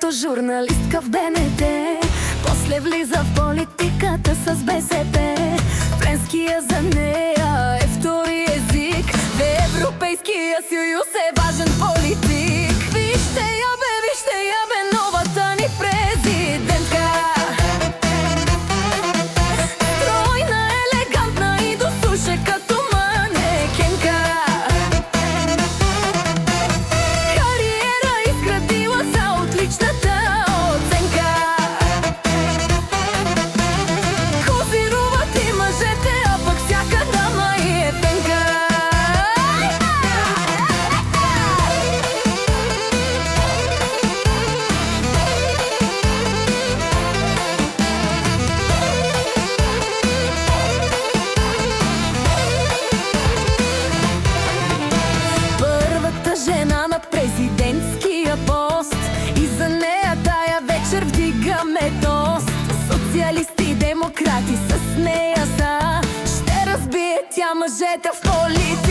като журналистка в БНТ, после влиза в политиката с БСП. Френския за нея е втори език, в Европейския съюз е важен политик. Вижте я бе, новата ни президентка. Стройна, елегантна и до суше като манекенка. Кариера изградила за отличната оценка. Козируват и мъжете, а пък всяка дама и е пенка. Първата жена на президентския пост, и за нея тая вечер вдигаме тост. Социалисти и демократи с нея са, ще разбие тя мъжете в политика.